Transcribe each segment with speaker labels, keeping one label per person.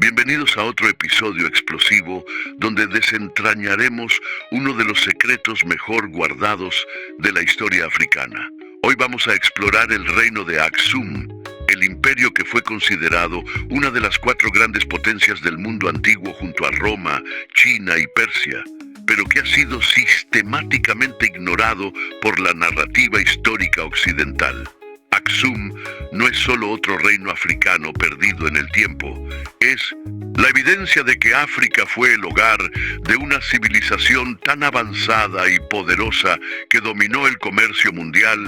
Speaker 1: Bienvenidos a otro episodio explosivo donde desentrañaremos uno de los secretos mejor guardados de la historia africana. Hoy vamos a explorar el reino de Aksum, el imperio que fue considerado una de las 4 grandes potencias del mundo antiguo junto a Roma, China y Persia, pero que ha sido sistemáticamente ignorado por la narrativa histórica occidental. Aksum no es solo otro reino africano perdido en el tiempo, es la evidencia de que África fue el hogar de una civilización tan avanzada y poderosa que dominó el comercio mundial,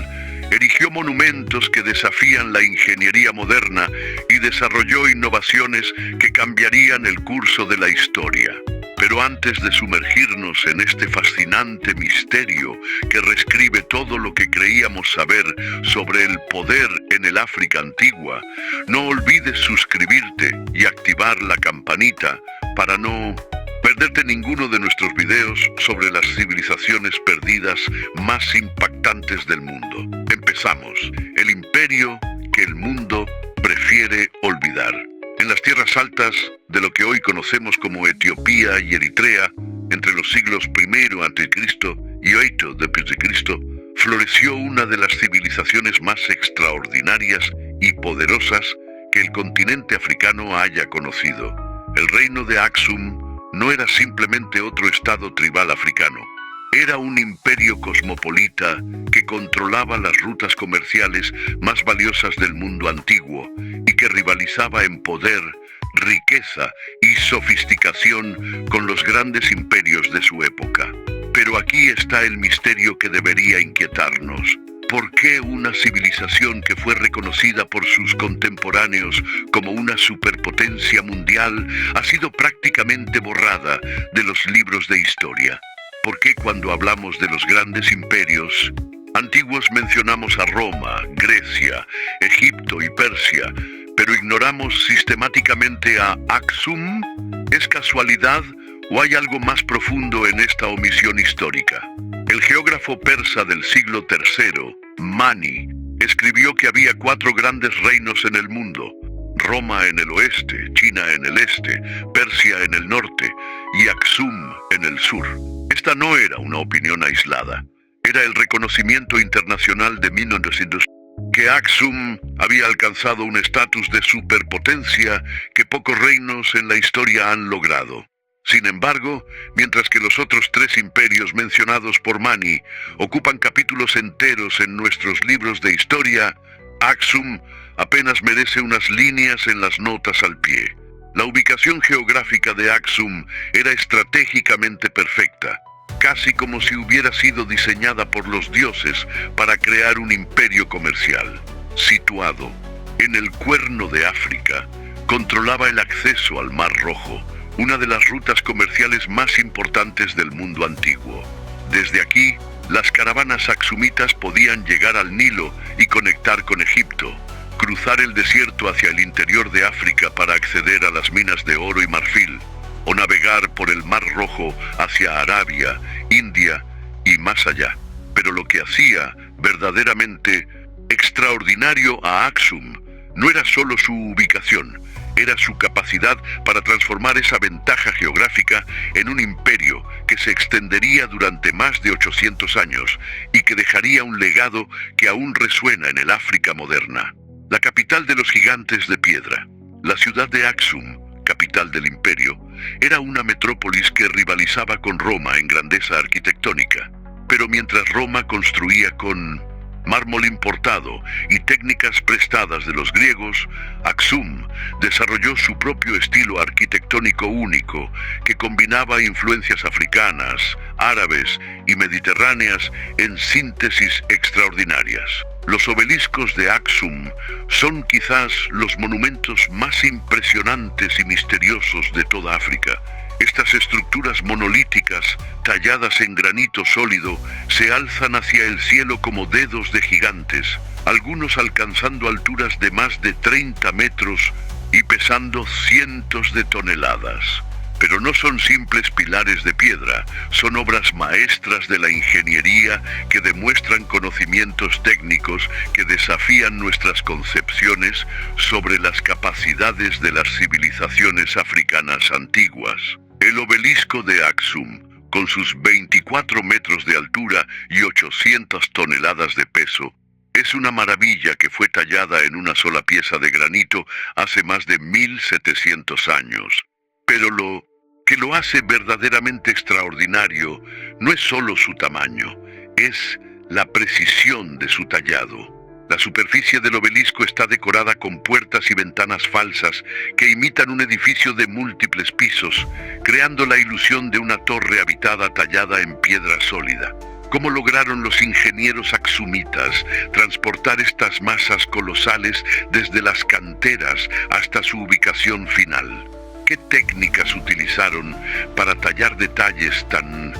Speaker 1: erigió monumentos que desafían la ingeniería moderna y desarrolló innovaciones que cambiarían el curso de la historia. Pero antes de sumergirnos en este fascinante misterio que reescribe todo lo que creíamos saber sobre el poder en el África antigua, no olvides suscribirte y activar la campanita para no perderte ninguno de nuestros videos sobre las civilizaciones perdidas más impactantes del mundo. Empezamos. El imperio que el mundo prefiere olvidar. En las tierras altas de lo que hoy conocemos como Etiopía y Eritrea, entre los siglos I a.C. y 8 d.C., floreció una de las civilizaciones más extraordinarias y poderosas que el continente africano haya conocido. El reino de Aksum no era simplemente otro estado tribal africano. Era un imperio cosmopolita que controlaba las rutas comerciales más valiosas del mundo antiguo y que rivalizaba en poder, riqueza y sofisticación con los grandes imperios de su época. Pero aquí está el misterio que debería inquietarnos. ¿Por qué una civilización que fue reconocida por sus contemporáneos como una superpotencia mundial ha sido prácticamente borrada de los libros de historia? ¿Por qué cuando hablamos de los grandes imperios antiguos mencionamos a Roma, Grecia, Egipto y Persia, pero ignoramos sistemáticamente a Aksum? ¿Es casualidad o hay algo más profundo en esta omisión histórica? El geógrafo persa del siglo III, Mani, escribió que había 4 grandes reinos en el mundo: Roma en el oeste, China en el este, Persia en el norte y Aksum en el sur. Esta no era una opinión aislada, era el reconocimiento internacional de 1900 que Aksum había alcanzado un estatus de superpotencia que pocos reinos en la historia han logrado. Sin embargo, mientras que los otros 3 imperios mencionados por Mani ocupan capítulos enteros en nuestros libros de historia, Aksum apenas merece unas líneas en las notas al pie. La ubicación geográfica de Aksum era estratégicamente perfecta, casi como si hubiera sido diseñada por los dioses para crear un imperio comercial. Situado en el Cuerno de África, controlaba el acceso al Mar Rojo, una de las rutas comerciales más importantes del mundo antiguo. Desde aquí, las caravanas aksumitas podían llegar al Nilo y conectar con Egipto, cruzar el desierto hacia el interior de África para acceder a las minas de oro y marfil, o navegar por el Mar Rojo hacia Arabia, India y más allá. Pero lo que hacía verdaderamente extraordinario a Aksum no era solo su ubicación, era su capacidad para transformar esa ventaja geográfica en un imperio que se extendería durante más de 800 años y que dejaría un legado que aún resuena en el África moderna. La capital de los gigantes de piedra, la ciudad de Aksum, capital del imperio, era una metrópolis que rivalizaba con Roma en grandeza arquitectónica. Pero mientras Roma construía con mármol importado y técnicas prestadas de los griegos, Aksum desarrolló su propio estilo arquitectónico único que combinaba influencias africanas, árabes y mediterráneas en síntesis extraordinarias. Los obeliscos de Aksum son quizás los monumentos más impresionantes y misteriosos de toda África. Estas estructuras monolíticas, talladas en granito sólido, se alzan hacia el cielo como dedos de gigantes, algunos alcanzando alturas de más de 30 metros y pesando cientos de toneladas. Pero no son simples pilares de piedra, son obras maestras de la ingeniería que demuestran conocimientos técnicos que desafían nuestras concepciones sobre las capacidades de las civilizaciones africanas antiguas. El obelisco de Aksum, con sus 24 metros de altura y 800 toneladas de peso, es una maravilla que fue tallada en una sola pieza de granito hace más de 1700 años. Pero lo que lo hace verdaderamente extraordinario no es solo su tamaño, es la precisión de su tallado. La superficie del obelisco está decorada con puertas y ventanas falsas que imitan un edificio de múltiples pisos, creando la ilusión de una torre habitada tallada en piedra sólida. ¿Cómo lograron los ingenieros aksumitas transportar estas masas colosales desde las canteras hasta su ubicación final? ¿Qué técnicas utilizaron para tallar detalles tan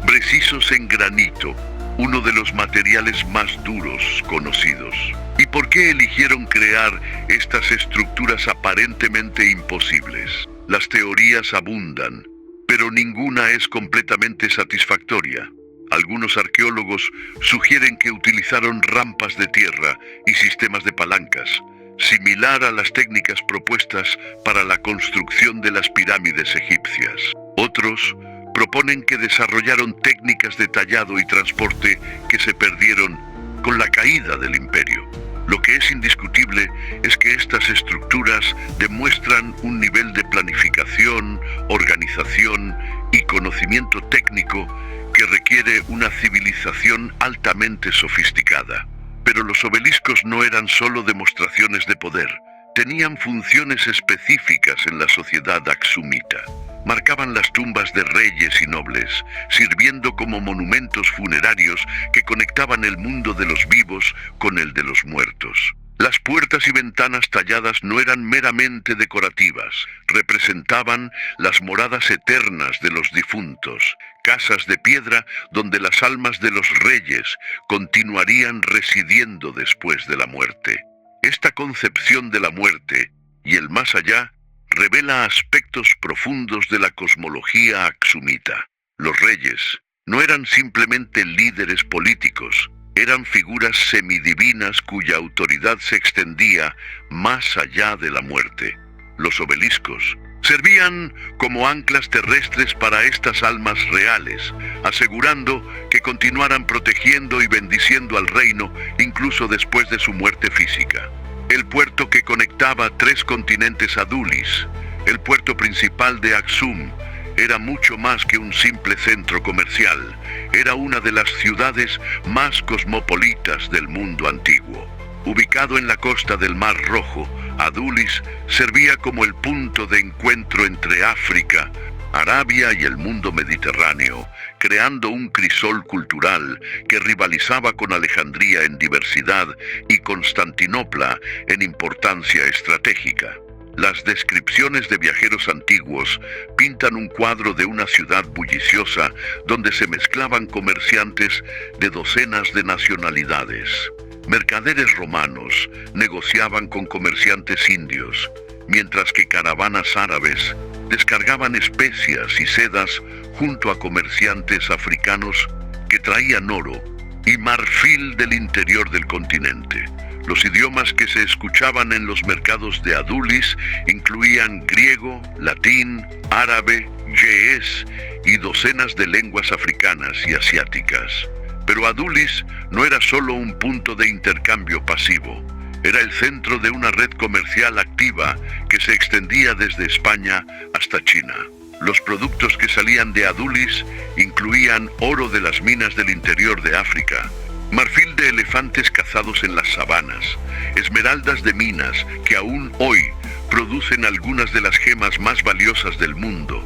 Speaker 1: precisos en granito, uno de los materiales más duros conocidos? ¿Y por qué eligieron crear estas estructuras aparentemente imposibles? Las teorías abundan, pero ninguna es completamente satisfactoria. Algunos arqueólogos sugieren que utilizaron rampas de tierra y sistemas de palancas, similar a las técnicas propuestas para la construcción de las pirámides egipcias. Otros proponen que desarrollaron técnicas de tallado y transporte que se perdieron con la caída del imperio. Lo que es indiscutible es que estas estructuras demuestran un nivel de planificación, organización y conocimiento técnico que requiere una civilización altamente sofisticada. Pero los obeliscos no eran solo demostraciones de poder, tenían funciones específicas en la sociedad aksumita. Marcaban las tumbas de reyes y nobles, sirviendo como monumentos funerarios que conectaban el mundo de los vivos con el de los muertos. Las puertas y ventanas talladas no eran meramente decorativas, representaban las moradas eternas de los difuntos, casas de piedra donde las almas de los reyes continuarían residiendo después de la muerte. Esta concepción de la muerte y el más allá revela aspectos profundos de la cosmología aksumita. Los reyes no eran simplemente líderes políticos, eran figuras semidivinas cuya autoridad se extendía más allá de la muerte. Los obeliscos servían como anclas terrestres para estas almas reales, asegurando que continuaran protegiendo y bendiciendo al reino incluso después de su muerte física. El puerto que conectaba 3 continentes a Dulis, el puerto principal de Aksum, era mucho más que un simple centro comercial. Era una de las ciudades más cosmopolitas del mundo antiguo. Ubicado en la costa del Mar Rojo, Adulis servía como el punto de encuentro entre África, Arabia y el mundo mediterráneo, creando un crisol cultural que rivalizaba con Alejandría en diversidad y Constantinopla en importancia estratégica. Las descripciones de viajeros antiguos pintan un cuadro de una ciudad bulliciosa donde se mezclaban comerciantes de docenas de nacionalidades. Mercaderes romanos negociaban con comerciantes indios, mientras que caravanas árabes descargaban especias y sedas junto a comerciantes africanos que traían oro y marfil del interior del continente. Los idiomas que se escuchaban en los mercados de Adulis incluían griego, latín, árabe, ge'ez y docenas de lenguas africanas y asiáticas. Pero Adulis no era solo un punto de intercambio pasivo, era el centro de una red comercial activa que se extendía desde España hasta China. Los productos que salían de Adulis incluían oro de las minas del interior de África, marfil de elefantes cazados en las sabanas, esmeraldas de minas que aún hoy producen algunas de las gemas más valiosas del mundo,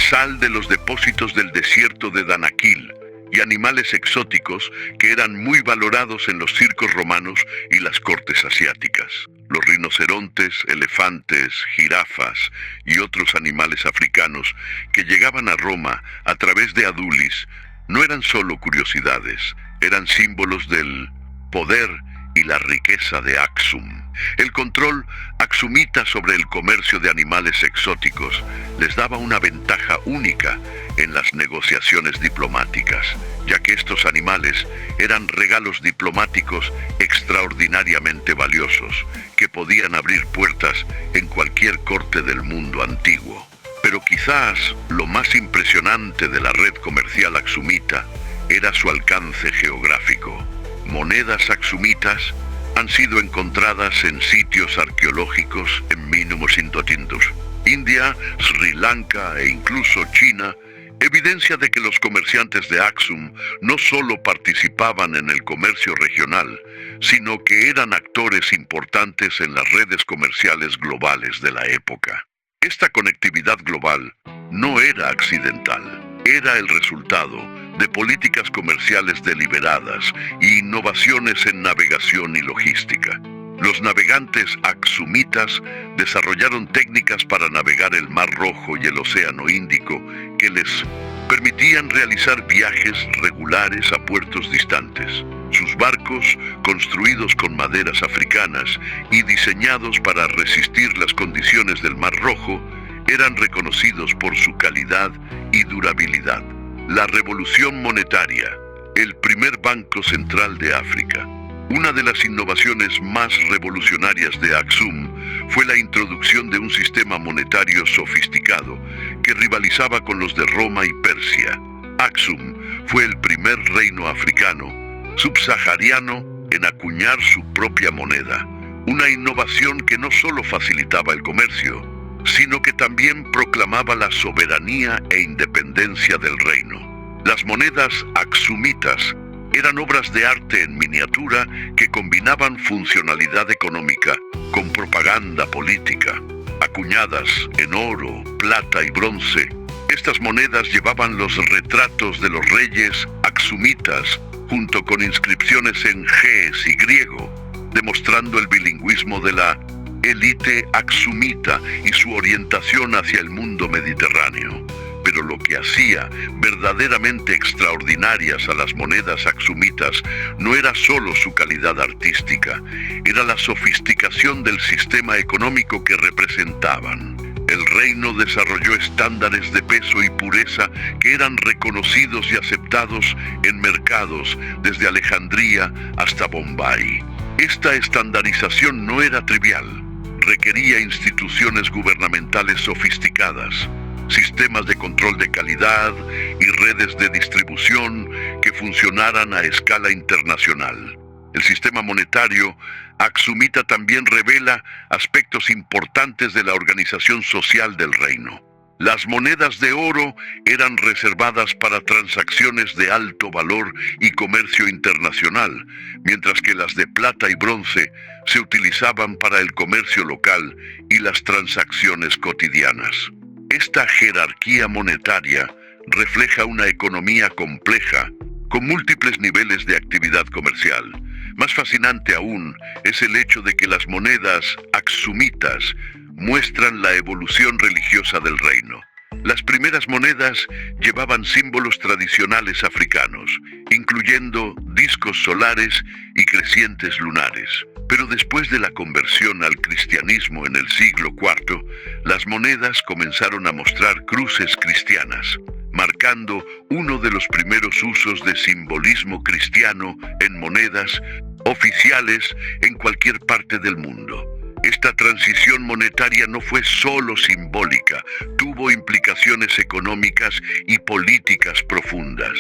Speaker 1: sal de los depósitos del desierto de Danakil y animales exóticos que eran muy valorados en los circos romanos y las cortes asiáticas. Los rinocerontes, elefantes, jirafas y otros animales africanos que llegaban a Roma a través de Adulis no eran solo curiosidades, eran símbolos del poder y la riqueza de Aksum. El control aksumita sobre el comercio de animales exóticos les daba una ventaja única en las negociaciones diplomáticas, ya que estos animales eran regalos diplomáticos extraordinariamente valiosos, que podían abrir puertas en cualquier corte del mundo antiguo. Pero quizás lo más impresionante de la red comercial aksumita era su alcance geográfico. Monedas aksumitas han sido encontradas en sitios arqueológicos en mínimos indotindos. India, Sri Lanka e incluso China, evidencia de que los comerciantes de Aksum no solo participaban en el comercio regional, sino que eran actores importantes en las redes comerciales globales de la época. Esta conectividad global no era accidental, era el resultado de políticas comerciales deliberadas e innovaciones en navegación y logística. Los navegantes aksumitas desarrollaron técnicas para navegar el Mar Rojo y el Océano Índico que les permitían realizar viajes regulares a puertos distantes. Sus barcos, construidos con maderas africanas y diseñados para resistir las condiciones del Mar Rojo, eran reconocidos por su calidad y durabilidad. La revolución monetaria, el primer banco central de África. Una de las innovaciones más revolucionarias de Aksum fue la introducción de un sistema monetario sofisticado que rivalizaba con los de Roma y Persia. Aksum fue el primer reino africano subsahariano en acuñar su propia moneda, una innovación que no solo facilitaba el comercio, sino que también proclamaba la soberanía e independencia del reino. Las monedas aksumitas eran obras de arte en miniatura que combinaban funcionalidad económica con propaganda política. Acuñadas en oro, plata y bronce, estas monedas llevaban los retratos de los reyes aksumitas junto con inscripciones en ge'ez y griego, demostrando el bilingüismo de la élite aksumita y su orientación hacia el mundo mediterráneo. Pero lo que hacía verdaderamente extraordinarias a las monedas aksumitas no era solo su calidad artística, era la sofisticación del sistema económico que representaban. El reino desarrolló estándares de peso y pureza que eran reconocidos y aceptados en mercados desde Alejandría hasta Bombay. Esta estandarización no era trivial, requería instituciones gubernamentales sofisticadas, sistemas de control de calidad y redes de distribución que funcionaran a escala internacional. El sistema monetario aksumita también revela aspectos importantes de la organización social del reino. Las monedas de oro eran reservadas para transacciones de alto valor y comercio internacional, mientras que las de plata y bronce se utilizaban para el comercio local y las transacciones cotidianas. Esta jerarquía monetaria refleja una economía compleja, con múltiples niveles de actividad comercial. Más fascinante aún es el hecho de que las monedas aksumitas muestran la evolución religiosa del reino. Las primeras monedas llevaban símbolos tradicionales africanos, incluyendo discos solares y crecientes lunares. Pero después de la conversión al cristianismo en el siglo IV, las monedas comenzaron a mostrar cruces cristianas, marcando uno de los primeros usos de simbolismo cristiano en monedas oficiales en cualquier parte del mundo. Esta transición monetaria no fue solo simbólica, tuvo implicaciones económicas y políticas profundas.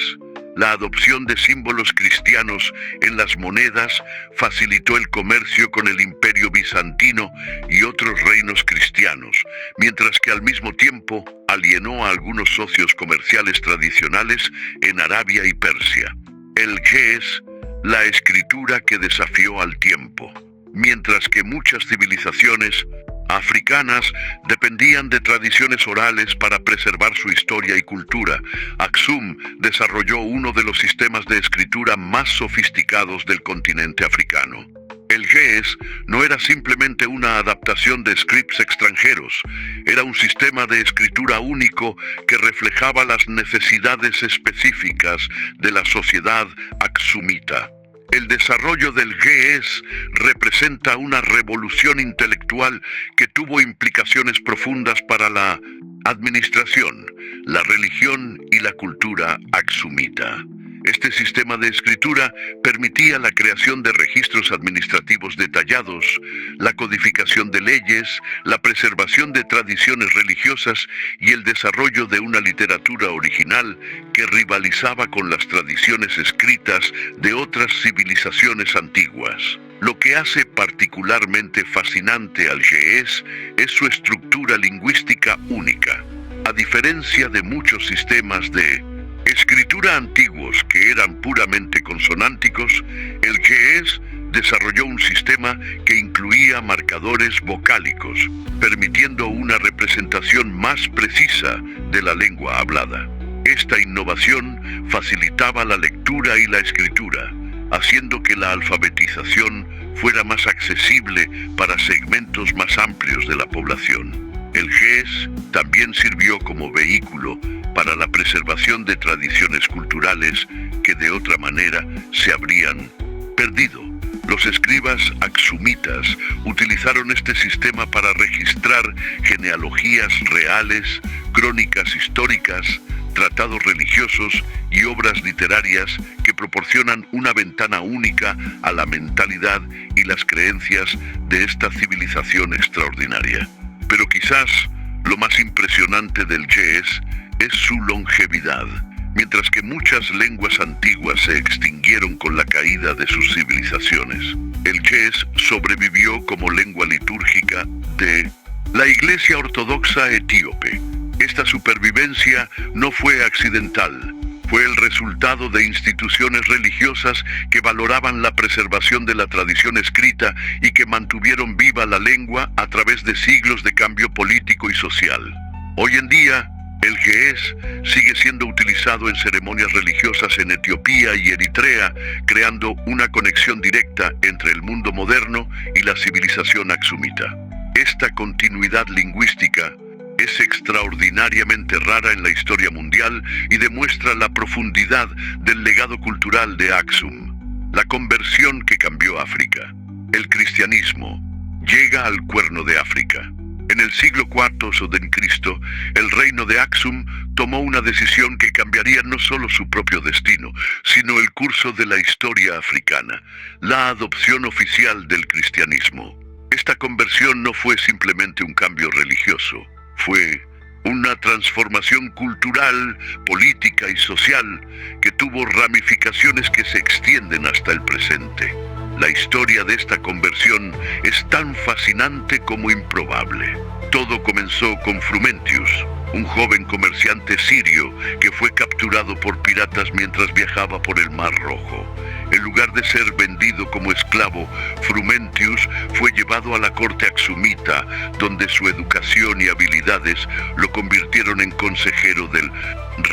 Speaker 1: La adopción de símbolos cristianos en las monedas facilitó el comercio con el Imperio Bizantino y otros reinos cristianos, mientras que al mismo tiempo alienó a algunos socios comerciales tradicionales en Arabia y Persia. El ge'ez, la escritura que desafió al tiempo. Mientras que muchas civilizaciones africanas dependían de tradiciones orales para preservar su historia y cultura, Aksum desarrolló uno de los sistemas de escritura más sofisticados del continente africano. El ge'ez no era simplemente una adaptación de scripts extranjeros, era un sistema de escritura único que reflejaba las necesidades específicas de la sociedad aksumita. El desarrollo del GES representa una revolución intelectual que tuvo implicaciones profundas para la administración, la religión y la cultura aksumita. Este sistema de escritura permitía la creación de registros administrativos detallados, la codificación de leyes, la preservación de tradiciones religiosas y el desarrollo de una literatura original que rivalizaba con las tradiciones escritas de otras civilizaciones antiguas. Lo que hace particularmente fascinante al GES es su estructura lingüística única. A diferencia de muchos sistemas de escritura antiguos que eran puramente consonánticos, el GES desarrolló un sistema que incluía marcadores vocálicos, permitiendo una representación más precisa de la lengua hablada. Esta innovación facilitaba la lectura y la escritura, haciendo que la alfabetización fuera más accesible para segmentos más amplios de la población. El GES también sirvió como vehículo para la preservación de tradiciones culturales que de otra manera se habrían perdido. Los escribas aksumitas utilizaron este sistema para registrar genealogías reales, crónicas históricas, tratados religiosos y obras literarias que proporcionan una ventana única a la mentalidad y las creencias de esta civilización extraordinaria. Pero quizás lo más impresionante del GES es su longevidad. Mientras que muchas lenguas antiguas se extinguieron con la caída de sus civilizaciones, el GES sobrevivió como lengua litúrgica de la Iglesia Ortodoxa Etíope. Esta supervivencia no fue accidental. Fue el resultado de instituciones religiosas que valoraban la preservación de la tradición escrita y que mantuvieron viva la lengua a través de siglos de cambio político y social. Hoy en día, el GES sigue siendo utilizado en ceremonias religiosas en Etiopía y Eritrea, creando una conexión directa entre el mundo moderno y la civilización aksumita. Esta continuidad lingüística es extraordinariamente rara en la historia mundial y demuestra la profundidad del legado cultural de Aksum. La conversión que cambió África. El cristianismo llega al Cuerno de África. En el siglo IV s.C., el reino de Aksum tomó una decisión que cambiaría no solo su propio destino, sino el curso de la historia africana, la adopción oficial del cristianismo. Esta conversión no fue simplemente un cambio religioso, fue una transformación cultural, política y social que tuvo ramificaciones que se extienden hasta el presente. La historia de esta conversión es tan fascinante como improbable. Todo comenzó con Frumentius, un joven comerciante sirio que fue capturado por piratas mientras viajaba por el Mar Rojo. En lugar de ser vendido como esclavo, Frumentius fue llevado a la corte aksumita, donde su educación y habilidades lo convirtieron en consejero del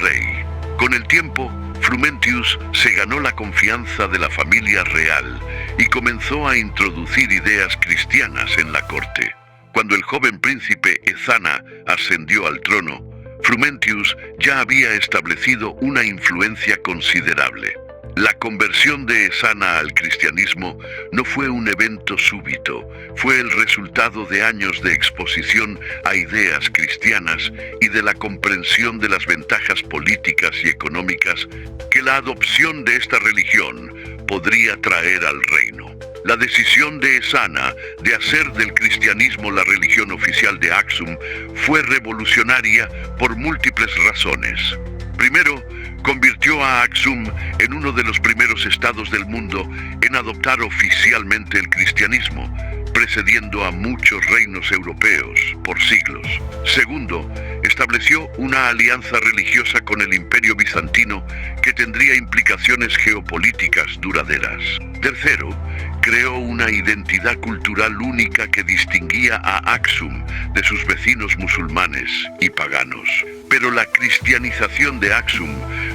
Speaker 1: rey. Con el tiempo, Frumentius se ganó la confianza de la familia real y comenzó a introducir ideas cristianas en la corte. Cuando el joven príncipe Ezana ascendió al trono, Frumentius ya había establecido una influencia considerable. La conversión de Ezana al cristianismo no fue un evento súbito, fue el resultado de años de exposición a ideas cristianas y de la comprensión de las ventajas políticas y económicas que la adopción de esta religión podría traer al reino. La decisión de Ezana de hacer del cristianismo la religión oficial de Aksum fue revolucionaria por múltiples razones. Primero, convirtió a Aksum en uno de los primeros estados del mundo en adoptar oficialmente el cristianismo, precediendo a muchos reinos europeos por siglos. Segundo, estableció una alianza religiosa con el Imperio Bizantino que tendría implicaciones geopolíticas duraderas. Tercero, creó una identidad cultural única que distinguía a Aksum de sus vecinos musulmanes y paganos. Pero la cristianización de Aksum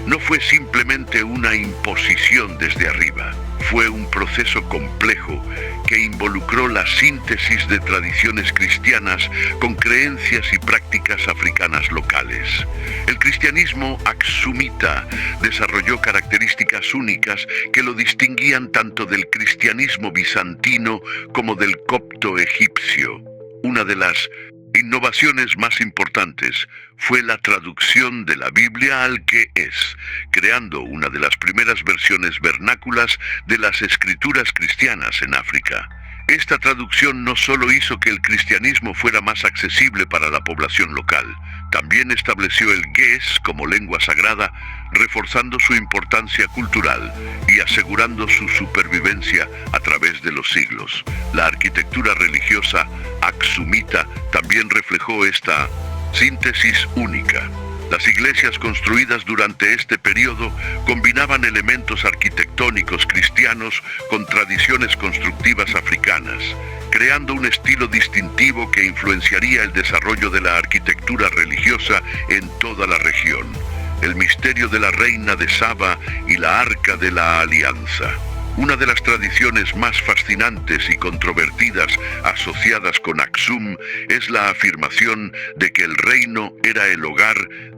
Speaker 1: no fue simplemente una imposición desde arriba. fue un proceso complejo que involucró la síntesis de tradiciones cristianas con creencias y prácticas africanas locales. El cristianismo aksumita desarrolló características únicas que lo distinguían tanto del cristianismo bizantino como del copto egipcio. Una de las innovaciones más importantes fue la traducción de la Biblia al queés, creando una de las primeras versiones vernáculas de las escrituras cristianas en África. Esta traducción no solo hizo que el cristianismo fuera más accesible para la población local, también estableció el ge'ez como lengua sagrada, reforzando su importancia cultural y asegurando su supervivencia a través de los siglos. La arquitectura religiosa aksumita también reflejó esta síntesis única. Las iglesias construidas durante este periodo combinaban elementos arquitectónicos cristianos con tradiciones constructivas africanas, creando un estilo distintivo que influenciaría el desarrollo de la arquitectura religiosa en toda la región. El misterio de la reina de Saba y la Arca de la Alianza. Una de las tradiciones más fascinantes y controvertidas asociadas con Aksum es la afirmación de que el reino era el hogar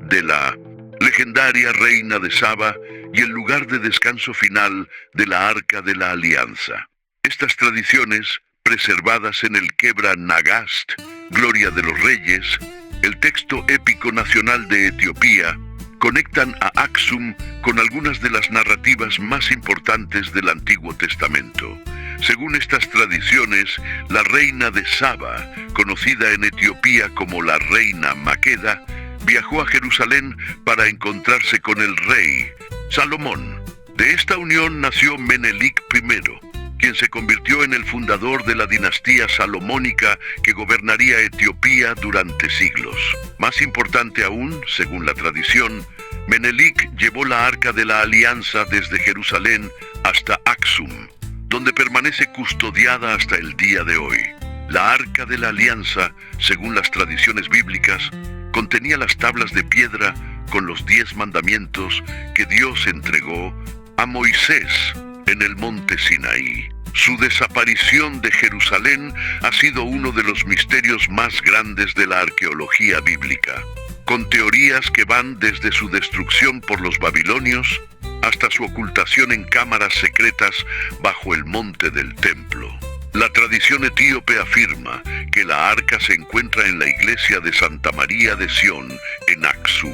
Speaker 1: de la legendaria reina de Saba y el lugar de descanso final de la Arca de la Alianza. Estas tradiciones, preservadas en el Kebra Nagast, Gloria de los Reyes, el texto épico nacional de Etiopía, conectan a Aksum con algunas de las narrativas más importantes del Antiguo Testamento. Según estas tradiciones, la reina de Saba, conocida en Etiopía como la reina Maqueda, viajó a Jerusalén para encontrarse con el rey Salomón. De esta unión nació Menelik I, quien se convirtió en el fundador de la dinastía salomónica que gobernaría Etiopía durante siglos. Más importante aún, según la tradición, Menelik llevó la Arca de la Alianza desde Jerusalén hasta Aksum, donde permanece custodiada hasta el día de hoy. La Arca de la Alianza, según las tradiciones bíblicas, contenía las tablas de piedra con los 10 mandamientos que Dios entregó a Moisés en el monte Sinaí. Su desaparición de Jerusalén ha sido uno de los misterios más grandes de la arqueología bíblica, con teorías que van desde su destrucción por los babilonios hasta su ocultación en cámaras secretas bajo el monte del templo. La tradición etíope afirma que la arca se encuentra en la iglesia de Santa María de Sión, en Aksum,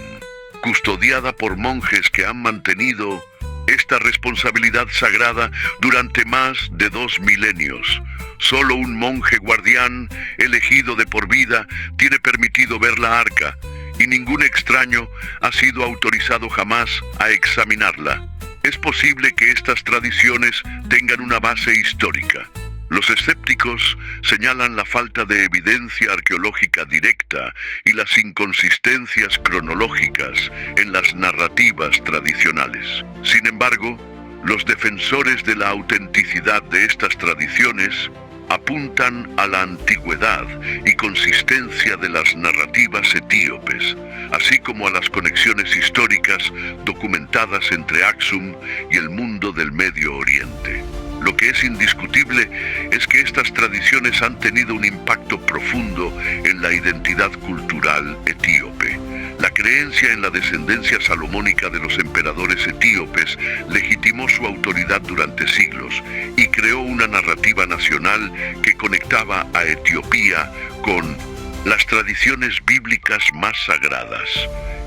Speaker 1: custodiada por monjes que han mantenido esta responsabilidad sagrada durante más de 2 milenios. Solo un monje guardián, elegido de por vida, tiene permitido ver la arca, y ningún extraño ha sido autorizado jamás a examinarla. Es posible que estas tradiciones tengan una base histórica. Los escépticos señalan la falta de evidencia arqueológica directa y las inconsistencias cronológicas en las narrativas tradicionales. Sin embargo, los defensores de la autenticidad de estas tradiciones apuntan a la antigüedad y consistencia de las narrativas etíopes, así como a las conexiones históricas documentadas entre Aksum y el mundo del Medio Oriente. Lo que es indiscutible es que estas tradiciones han tenido un impacto profundo en la identidad cultural etíope. La creencia en la descendencia salomónica de los emperadores etíopes legitimó su autoridad durante siglos y creó una narrativa nacional que conectaba a Etiopía con las tradiciones bíblicas más sagradas.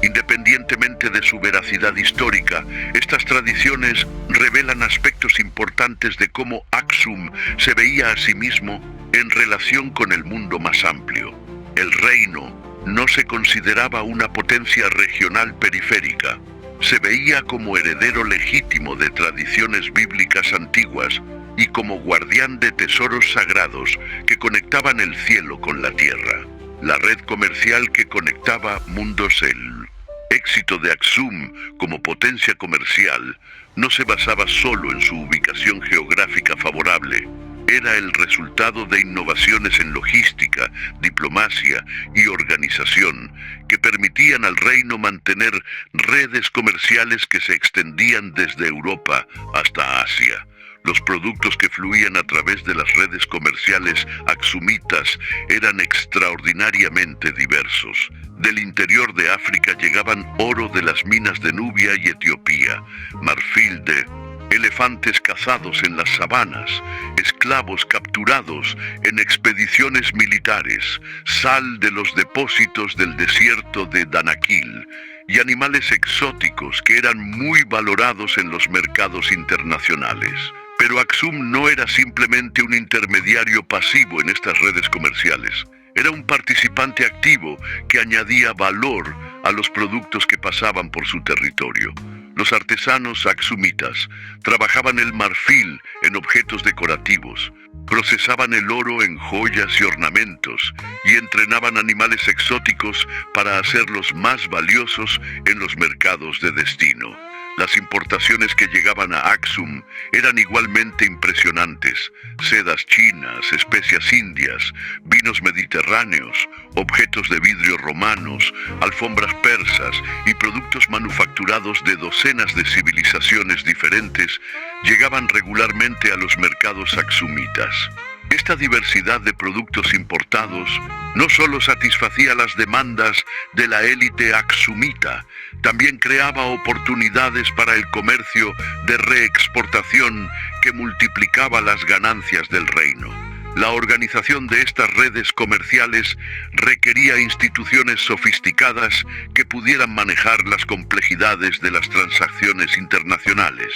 Speaker 1: Independientemente de su veracidad histórica, estas tradiciones revelan aspectos importantes de cómo Aksum se veía a sí mismo en relación con el mundo más amplio. El reino no se consideraba una potencia regional periférica. Se veía como heredero legítimo de tradiciones bíblicas antiguas y como guardián de tesoros sagrados que conectaban el cielo con la tierra. La red comercial que conectaba mundos. El éxito de Aksum como potencia comercial no se basaba solo en su ubicación geográfica favorable. Era el resultado de innovaciones en logística, diplomacia y organización que permitían al reino mantener redes comerciales que se extendían desde Europa hasta Asia. Los productos que fluían a través de las redes comerciales aksumitas eran extraordinariamente diversos. Del interior de África llegaban oro de las minas de Nubia y Etiopía, marfil de elefantes cazados en las sabanas, esclavos capturados en expediciones militares, sal de los depósitos del desierto de Danakil y animales exóticos que eran muy valorados en los mercados internacionales. Pero Aksum no era simplemente un intermediario pasivo en estas redes comerciales. Era un participante activo que añadía valor a los productos que pasaban por su territorio. Los artesanos aksumitas trabajaban el marfil en objetos decorativos, procesaban el oro en joyas y ornamentos y entrenaban animales exóticos para hacerlos más valiosos en los mercados de destino. Las importaciones que llegaban a Aksum eran igualmente impresionantes: sedas chinas, especias indias, vinos mediterráneos, objetos de vidrio romanos, alfombras persas y productos manufacturados de docenas de civilizaciones diferentes llegaban regularmente a los mercados aksumitas. Esta diversidad de productos importados no solo satisfacía las demandas de la élite aksumita, también creaba oportunidades para el comercio de reexportación que multiplicaba las ganancias del reino. La organización de estas redes comerciales requería instituciones sofisticadas que pudieran manejar las complejidades de las transacciones internacionales.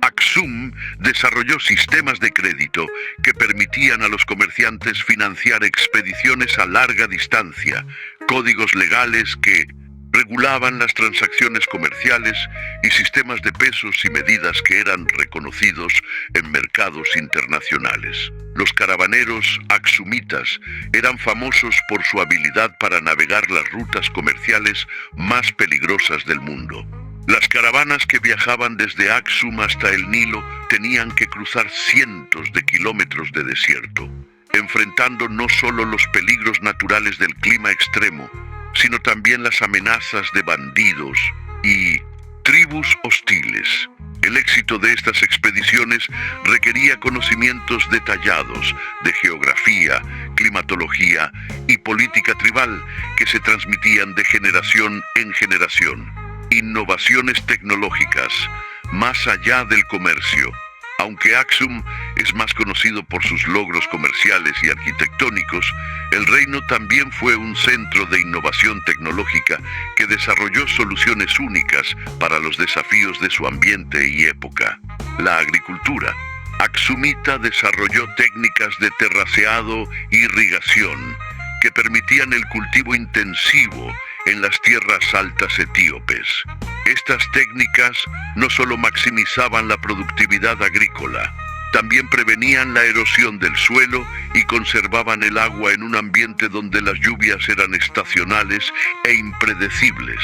Speaker 1: Aksum desarrolló sistemas de crédito que permitían a los comerciantes financiar expediciones a larga distancia, códigos legales que regulaban las transacciones comerciales y sistemas de pesos y medidas que eran reconocidos en mercados internacionales. Los caravaneros aksumitas eran famosos por su habilidad para navegar las rutas comerciales más peligrosas del mundo. Las caravanas que viajaban desde Aksum hasta el Nilo tenían que cruzar cientos de kilómetros de desierto, enfrentando no solo los peligros naturales del clima extremo, sino también las amenazas de bandidos y tribus hostiles. El éxito de estas expediciones requería conocimientos detallados de geografía, climatología y política tribal que se transmitían de generación en generación. Innovaciones tecnológicas, más allá del comercio. Aunque Aksum es más conocido por sus logros comerciales y arquitectónicos, el reino también fue un centro de innovación tecnológica que desarrolló soluciones únicas para los desafíos de su ambiente y época. La agricultura. Aksumita desarrolló técnicas de terraceado e irrigación que permitían el cultivo intensivo en las tierras altas etíopes. Estas técnicas no solo maximizaban la productividad agrícola, también prevenían la erosión del suelo y conservaban el agua en un ambiente donde las lluvias eran estacionales e impredecibles.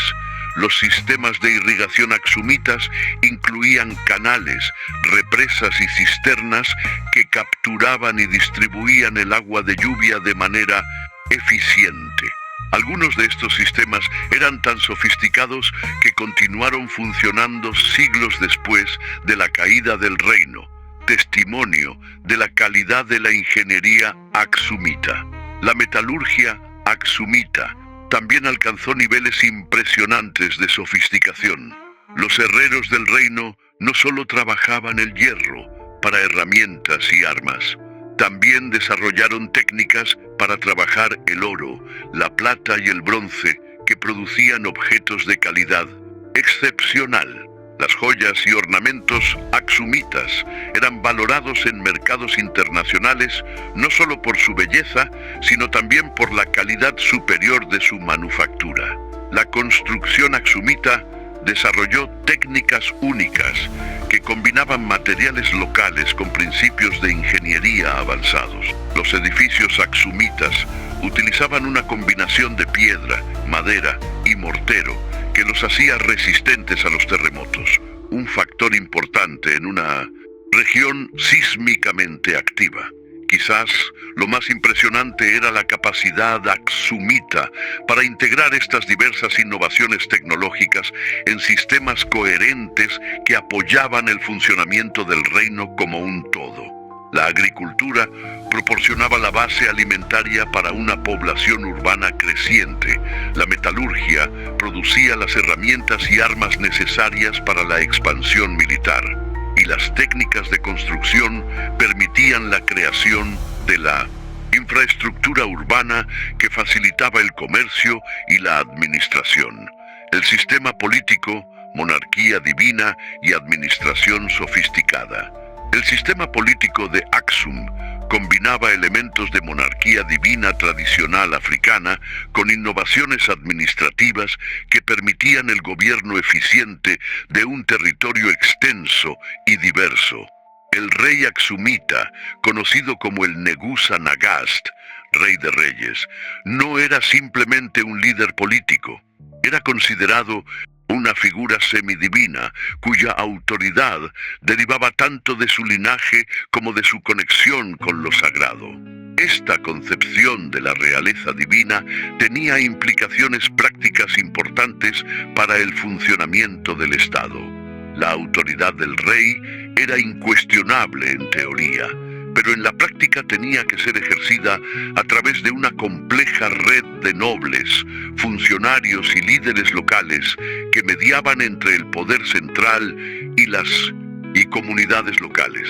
Speaker 1: Los sistemas de irrigación aksumitas incluían canales, represas y cisternas que capturaban y distribuían el agua de lluvia de manera eficiente. Algunos de estos sistemas eran tan sofisticados que continuaron funcionando siglos después de la caída del reino, testimonio de la calidad de la ingeniería aksumita. La metalurgia aksumita también alcanzó niveles impresionantes de sofisticación. Los herreros del reino no solo trabajaban el hierro para herramientas y armas, también desarrollaron técnicas para trabajar el oro, la plata y el bronce que producían objetos de calidad excepcional. Las joyas y ornamentos aksumitas eran valorados en mercados internacionales no solo por su belleza, sino también por la calidad superior de su manufactura. La construcción aksumita desarrolló técnicas únicas que combinaban materiales locales con principios de ingeniería avanzados. Los edificios aksumitas utilizaban una combinación de piedra, madera y mortero que los hacía resistentes a los terremotos, un factor importante en una región sísmicamente activa. Quizás lo más impresionante era la capacidad aksumita para integrar estas diversas innovaciones tecnológicas en sistemas coherentes que apoyaban el funcionamiento del reino como un todo. La agricultura proporcionaba la base alimentaria para una población urbana creciente. La metalurgia producía las herramientas y armas necesarias para la expansión militar. Y las técnicas de construcción permitían la creación de la infraestructura urbana que facilitaba el comercio y la administración. El sistema político, monarquía divina y administración sofisticada. El sistema político de Aksum combinaba elementos de monarquía divina tradicional africana con innovaciones administrativas que permitían el gobierno eficiente de un territorio extenso y diverso. El rey aksumita, conocido como el Negusa Nagast, rey de reyes, no era simplemente un líder político. Era considerado una figura semidivina cuya autoridad derivaba tanto de su linaje como de su conexión con lo sagrado. Esta concepción de la realeza divina tenía implicaciones prácticas importantes para el funcionamiento del Estado. La autoridad del rey era incuestionable en teoría, pero en la práctica tenía que ser ejercida a través de una compleja red de nobles, funcionarios y líderes locales que mediaban entre el poder central y comunidades locales.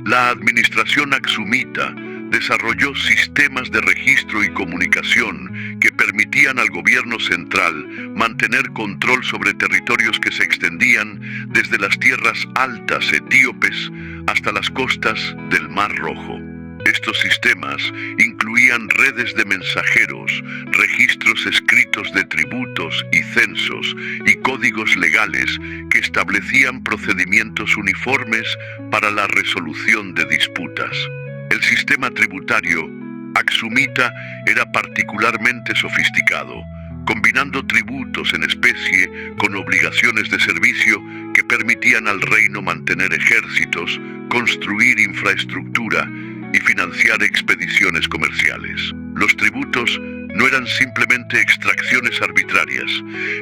Speaker 1: La administración aksumita desarrolló sistemas de registro y comunicación que permitían al gobierno central mantener control sobre territorios que se extendían desde las tierras altas etíopes hasta las costas del Mar Rojo. Estos sistemas incluían redes de mensajeros, registros escritos de tributos y censos y códigos legales que establecían procedimientos uniformes para la resolución de disputas. El sistema tributario aksumita era particularmente sofisticado, combinando tributos en especie con obligaciones de servicio que permitían al reino mantener ejércitos, construir infraestructura y financiar expediciones comerciales. Los tributos no eran simplemente extracciones arbitrarias,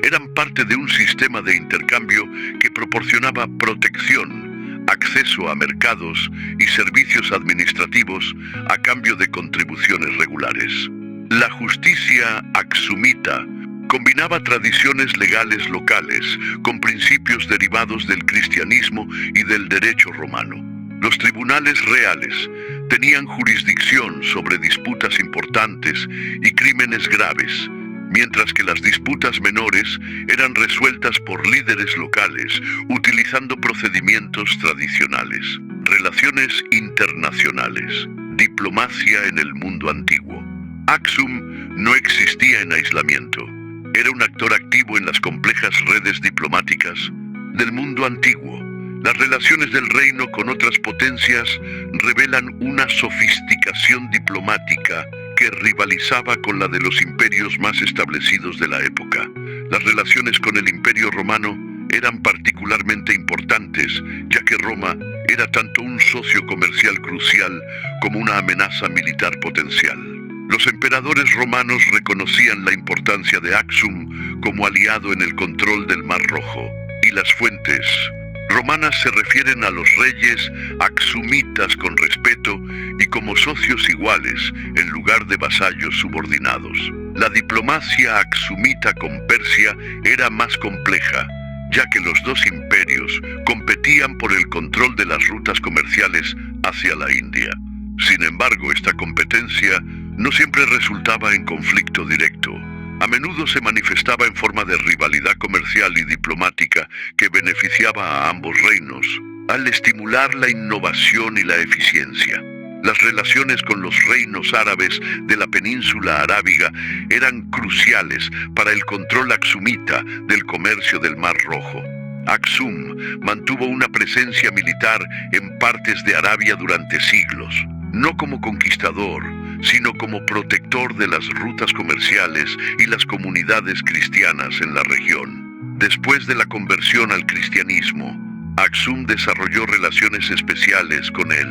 Speaker 1: eran parte de un sistema de intercambio que proporcionaba protección, acceso a mercados y servicios administrativos a cambio de contribuciones regulares. La justicia aksumita combinaba tradiciones legales locales con principios derivados del cristianismo y del derecho romano. Los tribunales reales tenían jurisdicción sobre disputas importantes y crímenes graves, mientras que las disputas menores eran resueltas por líderes locales utilizando procedimientos tradicionales. Relaciones internacionales. Diplomacia en el mundo antiguo. Aksum no existía en aislamiento. Era un actor activo en las complejas redes diplomáticas del mundo antiguo. Las relaciones del reino con otras potencias revelan una sofisticación diplomática que rivalizaba con la de los imperios más establecidos de la época. Las relaciones con el Imperio Romano eran particularmente importantes, ya que Roma era tanto un socio comercial crucial como una amenaza militar potencial. Los emperadores romanos reconocían la importancia de Aksum como aliado en el control del Mar Rojo, y las fuentes romanas se refieren a los reyes aksumitas con respeto y como socios iguales en lugar de vasallos subordinados. La diplomacia aksumita con Persia era más compleja, ya que los dos imperios competían por el control de las rutas comerciales hacia la India. Sin embargo, esta competencia no siempre resultaba en conflicto directo. A menudo se manifestaba en forma de rivalidad comercial y diplomática que beneficiaba a ambos reinos, al estimular la innovación y la eficiencia. Las relaciones con los reinos árabes de la península arábiga eran cruciales para el control aksumita del comercio del Mar Rojo. Aksum mantuvo una presencia militar en partes de Arabia durante siglos, no como conquistador, sino como protector de las rutas comerciales y las comunidades cristianas en la región. Después de la conversión al cristianismo, Aksum desarrolló relaciones especiales con el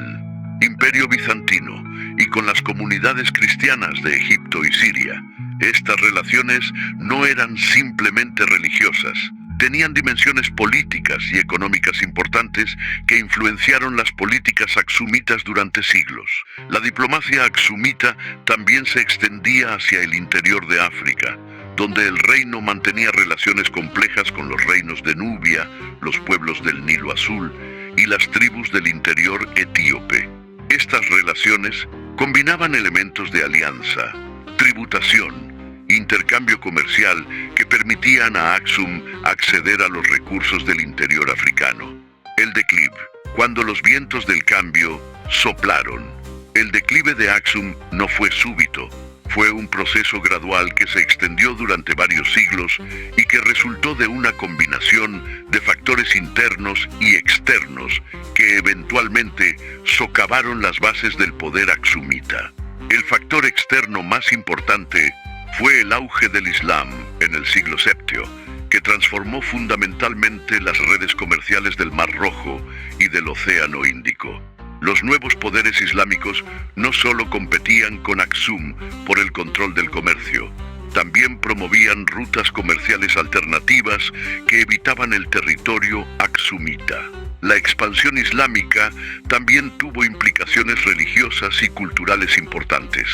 Speaker 1: Imperio bizantino y con las comunidades cristianas de Egipto y Siria. Estas relaciones no eran simplemente religiosas, tenían dimensiones políticas y económicas importantes que influenciaron las políticas aksumitas durante siglos. La diplomacia aksumita también se extendía hacia el interior de África, donde el reino mantenía relaciones complejas con los reinos de Nubia, los pueblos del Nilo Azul y las tribus del interior etíope. Estas relaciones combinaban elementos de alianza, tributación, intercambio comercial que permitían a Aksum acceder a los recursos del interior africano. El declive. Cuando los vientos del cambio soplaron. El declive de Aksum no fue súbito, fue un proceso gradual que se extendió durante varios siglos y que resultó de una combinación de factores internos y externos que eventualmente socavaron las bases del poder aksumita. El factor externo más importante fue el auge del Islam en el siglo VII, que transformó fundamentalmente las redes comerciales del Mar Rojo y del Océano Índico. Los nuevos poderes islámicos no solo competían con Aksum por el control del comercio, también promovían rutas comerciales alternativas que evitaban el territorio aksumita. La expansión islámica también tuvo implicaciones religiosas y culturales importantes.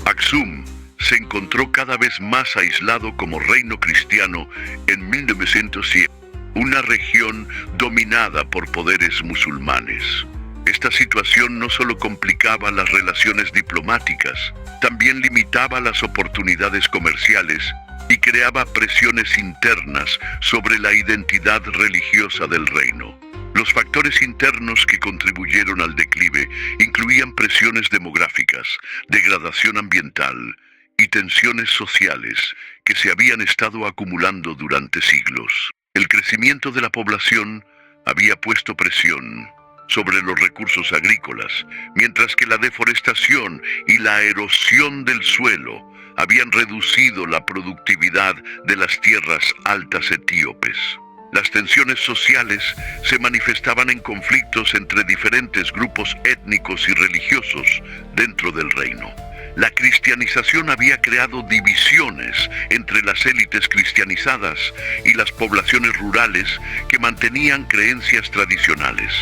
Speaker 1: Aksum se encontró cada vez más aislado como reino cristiano en 1907, una región dominada por poderes musulmanes. Esta situación no solo complicaba las relaciones diplomáticas, también limitaba las oportunidades comerciales y creaba presiones internas sobre la identidad religiosa del reino. Los factores internos que contribuyeron al declive incluían presiones demográficas, degradación ambiental y tensiones sociales que se habían estado acumulando durante siglos. El crecimiento de la población había puesto presión sobre los recursos agrícolas, mientras que la deforestación y la erosión del suelo habían reducido la productividad de las tierras altas etíopes. Las tensiones sociales se manifestaban en conflictos entre diferentes grupos étnicos y religiosos dentro del reino. La cristianización había creado divisiones entre las élites cristianizadas y las poblaciones rurales que mantenían creencias tradicionales.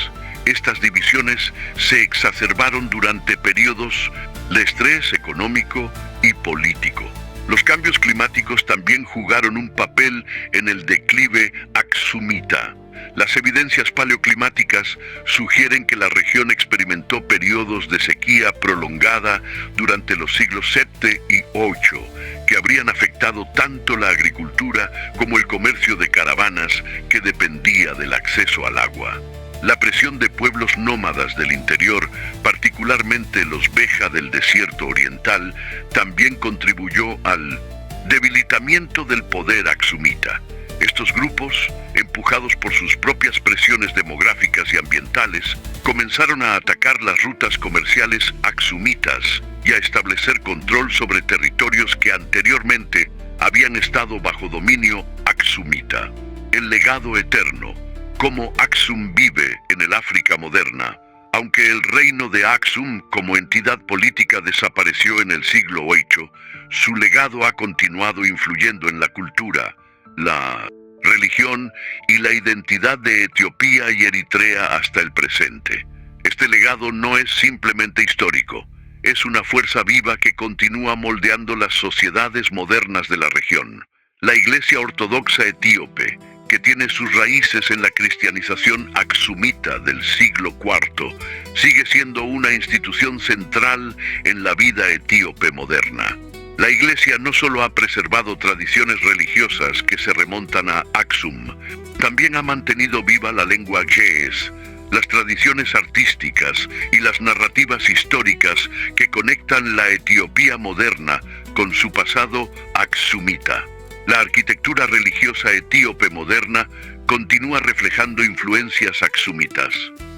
Speaker 1: Estas divisiones se exacerbaron durante periodos de estrés económico y político. Los cambios climáticos también jugaron un papel en el declive aksumita. Las evidencias paleoclimáticas sugieren que la región experimentó periodos de sequía prolongada durante los siglos VII y VIII, que habrían afectado tanto la agricultura como el comercio de caravanas que dependía del acceso al agua. La presión de pueblos nómadas del interior, particularmente los Beja del desierto oriental, también contribuyó al debilitamiento del poder aksumita. Estos grupos, empujados por sus propias presiones demográficas y ambientales, comenzaron a atacar las rutas comerciales aksumitas y a establecer control sobre territorios que anteriormente habían estado bajo dominio aksumita. El legado eterno. Cómo Aksum vive en el África moderna. Aunque el reino de Aksum como entidad política desapareció en el siglo VIII, su legado ha continuado influyendo en la cultura, la religión y la identidad de Etiopía y Eritrea hasta el presente. Este legado no es simplemente histórico, es una fuerza viva que continúa moldeando las sociedades modernas de la región. La Iglesia Ortodoxa Etíope, que tiene sus raíces en la cristianización aksumita del siglo IV, sigue siendo una institución central en la vida etíope moderna. La Iglesia no solo ha preservado tradiciones religiosas que se remontan a Aksum, también ha mantenido viva la lengua ge'ez, las tradiciones artísticas y las narrativas históricas que conectan la Etiopía moderna con su pasado aksumita. La arquitectura religiosa etíope moderna continúa reflejando influencias aksumitas.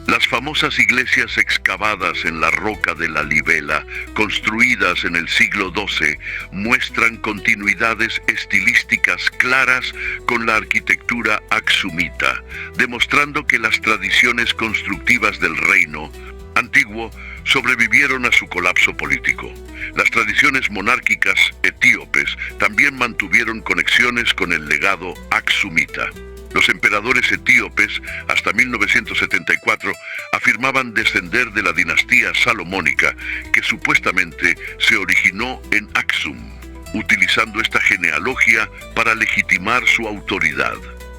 Speaker 1: Las famosas iglesias excavadas en la roca de la Libela, construidas en el siglo XII, muestran continuidades estilísticas claras con la arquitectura aksumita, demostrando que las tradiciones constructivas del reino antiguo sobrevivieron a su colapso político. Las tradiciones monárquicas etíopes también mantuvieron conexiones con el legado aksumita. Los emperadores etíopes, hasta 1974, afirmaban descender de la dinastía salomónica, que supuestamente se originó en Aksum, utilizando esta genealogía para legitimar su autoridad.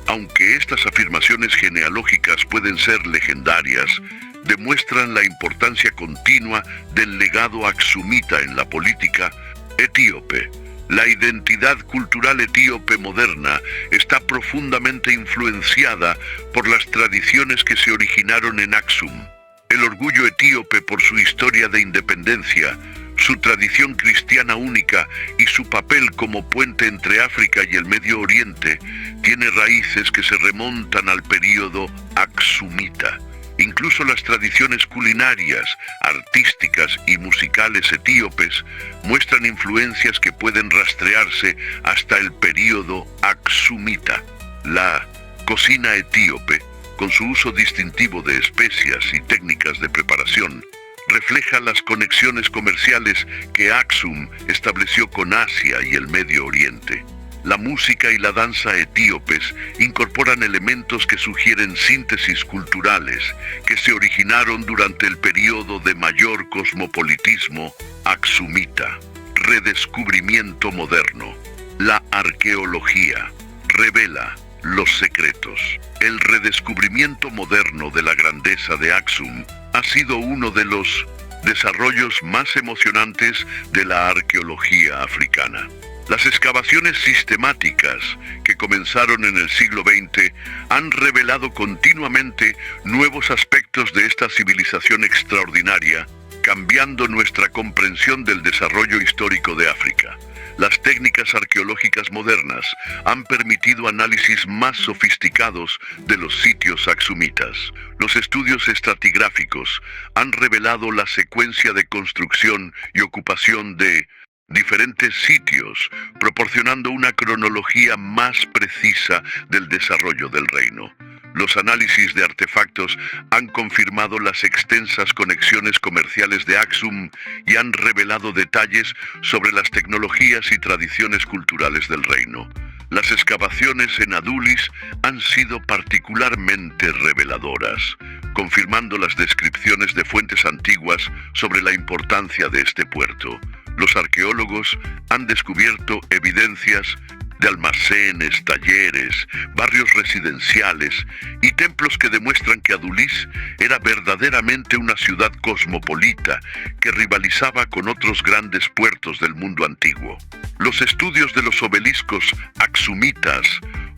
Speaker 1: Aunque estas afirmaciones genealógicas pueden ser legendarias, demuestran la importancia continua del legado aksumita en la política etíope. La identidad cultural etíope moderna está profundamente influenciada por las tradiciones que se originaron en Aksum. El orgullo etíope por su historia de independencia, su tradición cristiana única y su papel como puente entre África y el Medio Oriente tiene raíces que se remontan al período aksumita. Incluso las tradiciones culinarias, artísticas y musicales etíopes muestran influencias que pueden rastrearse hasta el período aksumita. La cocina etíope, con su uso distintivo de especias y técnicas de preparación, refleja las conexiones comerciales que Aksum estableció con Asia y el Medio Oriente. La música y la danza etíopes incorporan elementos que sugieren síntesis culturales que se originaron durante el período de mayor cosmopolitismo aksumita. Redescubrimiento moderno. La arqueología revela los secretos. El redescubrimiento moderno de la grandeza de Aksum ha sido uno de los desarrollos más emocionantes de la arqueología africana. Las excavaciones sistemáticas que comenzaron en el siglo XX han revelado continuamente nuevos aspectos de esta civilización extraordinaria, cambiando nuestra comprensión del desarrollo histórico de África. Las técnicas arqueológicas modernas han permitido análisis más sofisticados de los sitios aksumitas. Los estudios estratigráficos han revelado la secuencia de construcción y ocupación de diferentes sitios, proporcionando una cronología más precisa del desarrollo del reino. Los análisis de artefactos han confirmado las extensas conexiones comerciales de Aksum y han revelado detalles sobre las tecnologías y tradiciones culturales del reino. Las excavaciones en Adulis han sido particularmente reveladoras, confirmando las descripciones de fuentes antiguas sobre la importancia de este puerto. Los arqueólogos han descubierto evidencias de almacenes, talleres, barrios residenciales y templos que demuestran que Adulis era verdaderamente una ciudad cosmopolita que rivalizaba con otros grandes puertos del mundo antiguo. Los estudios de los obeliscos aksumitas,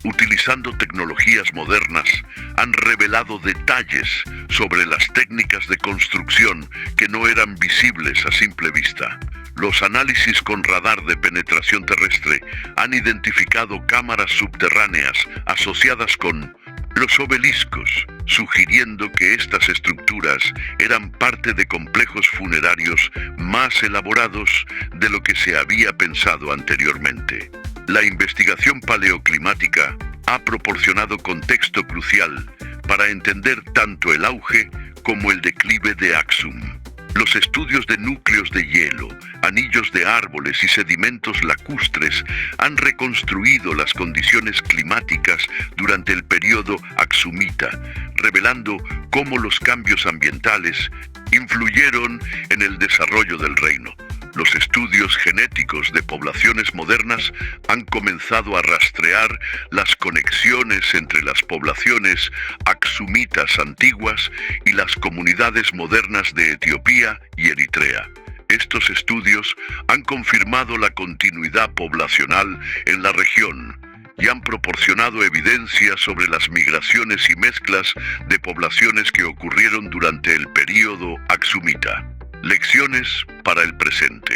Speaker 1: utilizando tecnologías modernas, han revelado detalles sobre las técnicas de construcción que no eran visibles a simple vista. Los análisis con radar de penetración terrestre han identificado cámaras subterráneas asociadas con los obeliscos, sugiriendo que estas estructuras eran parte de complejos funerarios más elaborados de lo que se había pensado anteriormente. La investigación paleoclimática ha proporcionado contexto crucial para entender tanto el auge como el declive de Aksum. Los estudios de núcleos de hielo, anillos de árboles y sedimentos lacustres han reconstruido las condiciones climáticas durante el período aksumita, revelando cómo los cambios ambientales influyeron en el desarrollo del reino. Los estudios genéticos de poblaciones modernas han comenzado a rastrear las conexiones entre las poblaciones aksumitas antiguas y las comunidades modernas de Etiopía y Eritrea. Estos estudios han confirmado la continuidad poblacional en la región y han proporcionado evidencia sobre las migraciones y mezclas de poblaciones que ocurrieron durante el período aksumita. Lecciones para el presente.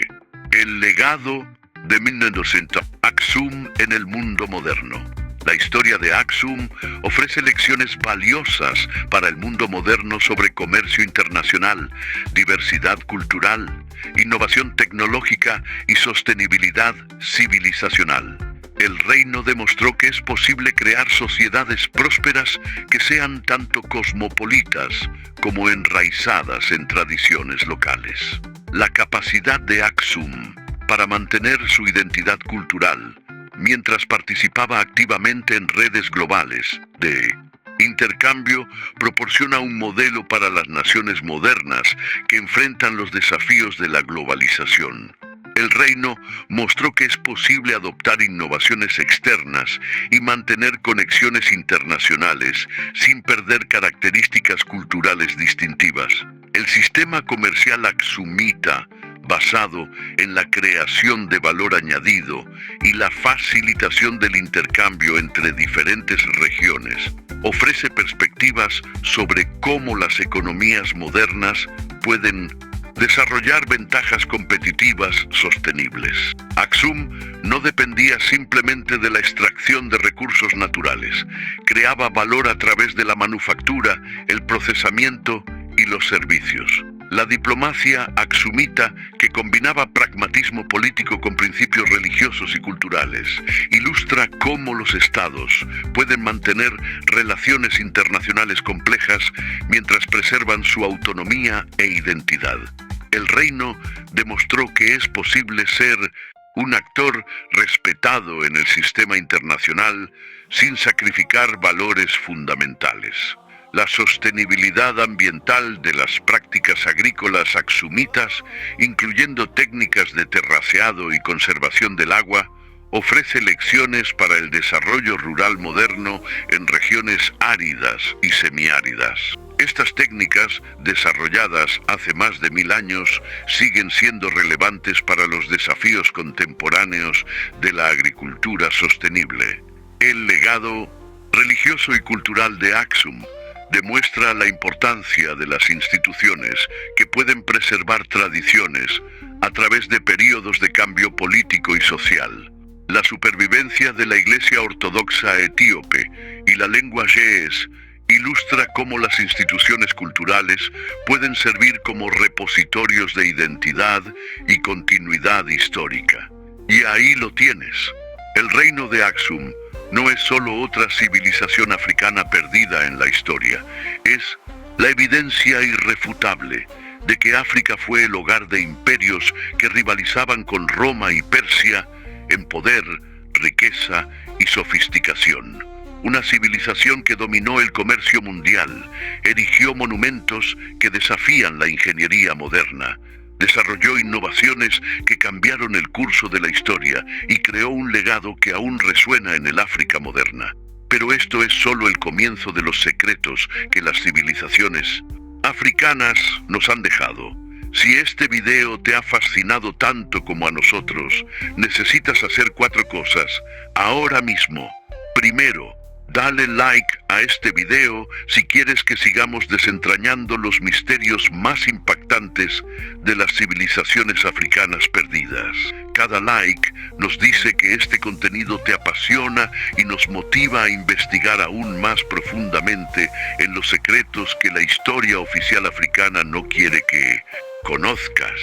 Speaker 1: El legado de 1900 Aksum en el mundo moderno. La historia de Aksum ofrece lecciones valiosas para el mundo moderno sobre comercio internacional, diversidad cultural, innovación tecnológica y sostenibilidad civilizacional. El reino demostró que es posible crear sociedades prósperas que sean tanto cosmopolitas como enraizadas en tradiciones locales. La capacidad de Aksum para mantener su identidad cultural, mientras participaba activamente en redes globales de intercambio, proporciona un modelo para las naciones modernas que enfrentan los desafíos de la globalización. El reino mostró que es posible adoptar innovaciones externas y mantener conexiones internacionales sin perder características culturales distintivas. El sistema comercial aksumita, basado en la creación de valor añadido y la facilitación del intercambio entre diferentes regiones, ofrece perspectivas sobre cómo las economías modernas pueden desarrollar ventajas competitivas sostenibles. Aksum no dependía simplemente de la extracción de recursos naturales, creaba valor a través de la manufactura, el procesamiento y los servicios. La diplomacia aksumita, que combinaba pragmatismo político con principios religiosos y culturales, ilustra cómo los estados pueden mantener relaciones internacionales complejas mientras preservan su autonomía e identidad. El reino demostró que es posible ser un actor respetado en el sistema internacional sin sacrificar valores fundamentales. La sostenibilidad ambiental de las prácticas agrícolas aksumitas, incluyendo técnicas de terraceado y conservación del agua, ofrece lecciones para el desarrollo rural moderno en regiones áridas y semiáridas. Estas técnicas, desarrolladas hace más de 1000 años, siguen siendo relevantes para los desafíos contemporáneos de la agricultura sostenible. El legado religioso y cultural de Aksum demuestra la importancia de las instituciones que pueden preservar tradiciones a través de períodos de cambio político y social. La supervivencia de la Iglesia Ortodoxa etíope y la lengua ge'ez ilustra cómo las instituciones culturales pueden servir como repositorios de identidad y continuidad histórica. Y ahí lo tienes. El reino de Aksum no es solo otra civilización africana perdida en la historia, es la evidencia irrefutable de que África fue el hogar de imperios que rivalizaban con Roma y Persia en poder, riqueza y sofisticación. Una civilización que dominó el comercio mundial, erigió monumentos que desafían la ingeniería moderna, desarrolló innovaciones que cambiaron el curso de la historia y creó un legado que aún resuena en el África moderna. Pero esto es solo el comienzo de los secretos que las civilizaciones africanas nos han dejado. Si este video te ha fascinado tanto como a nosotros, necesitas hacer 4 cosas ahora mismo. Primero, dale like a este video si quieres que sigamos desentrañando los misterios más impactantes de las civilizaciones africanas perdidas. Cada like nos dice que este contenido te apasiona y nos motiva a investigar aún más profundamente en los secretos que la historia oficial africana no quiere que conozcas.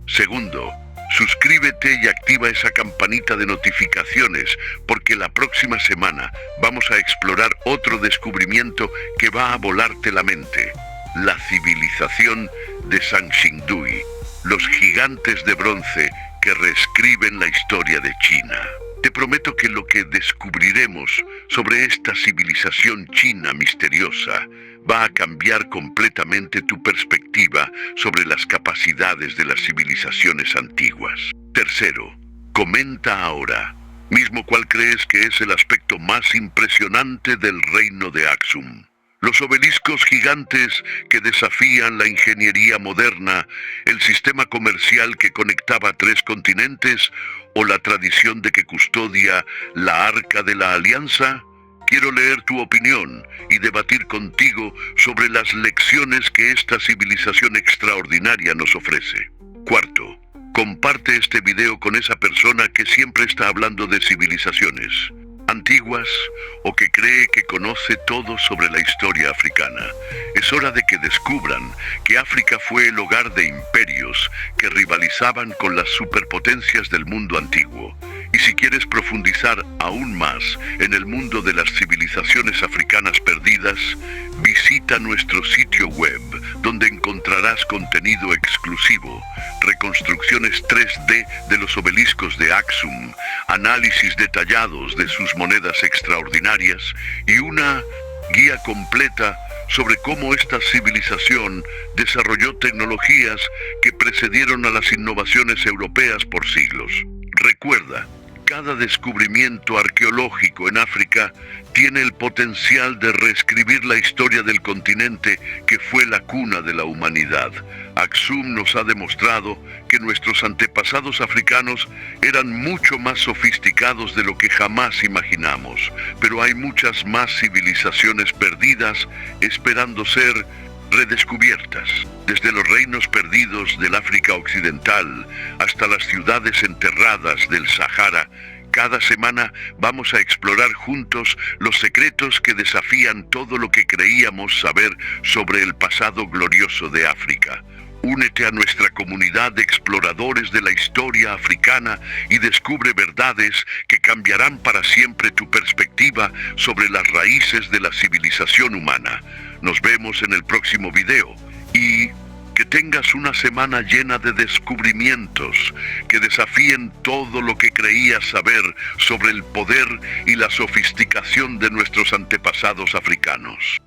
Speaker 1: Segundo, suscríbete y activa esa campanita de notificaciones porque la próxima semana vamos a explorar otro descubrimiento que va a volarte la mente. La civilización de Sanxingdui, los gigantes de bronce que reescriben la historia de China. Te prometo que lo que descubriremos sobre esta civilización china misteriosa va a cambiar completamente tu perspectiva sobre las capacidades de las civilizaciones antiguas. Tercero, comenta ahora mismo cuál crees que es el aspecto más impresionante del reino de Aksum. Los obeliscos gigantes que desafían la ingeniería moderna, el sistema comercial que conectaba 3 continentes o la tradición de que custodia la Arca de la Alianza. Quiero leer tu opinión y debatir contigo sobre las lecciones que esta civilización extraordinaria nos ofrece. Cuarto, comparte este video con esa persona que siempre está hablando de civilizaciones antiguas o que cree que conoce todo sobre la historia africana. Es hora de que descubran que África fue el hogar de imperios que rivalizaban con las superpotencias del mundo antiguo Y si quieres profundizar aún más en el mundo de las civilizaciones africanas perdidas, visita nuestro sitio web, donde encontrarás contenido exclusivo, reconstrucciones 3D de los obeliscos de Aksum, análisis detallados de sus monedas extraordinarias y una guía completa sobre cómo esta civilización desarrolló tecnologías que precedieron a las innovaciones europeas por siglos. Recuerda, cada descubrimiento arqueológico en África tiene el potencial de reescribir la historia del continente que fue la cuna de la humanidad. Aksum nos ha demostrado que nuestros antepasados africanos eran mucho más sofisticados de lo que jamás imaginamos, pero hay muchas más civilizaciones perdidas esperando ser redescubiertas. Desde los reinos perdidos del África Occidental hasta las ciudades enterradas del Sahara, cada semana vamos a explorar juntos los secretos que desafían todo lo que creíamos saber sobre el pasado glorioso de África. Únete a nuestra comunidad de exploradores de la historia africana y descubre verdades que cambiarán para siempre tu perspectiva sobre las raíces de la civilización humana. Nos vemos en el próximo video y que tengas una semana llena de descubrimientos que desafíen todo lo que creías saber sobre el poder y la sofisticación de nuestros antepasados africanos.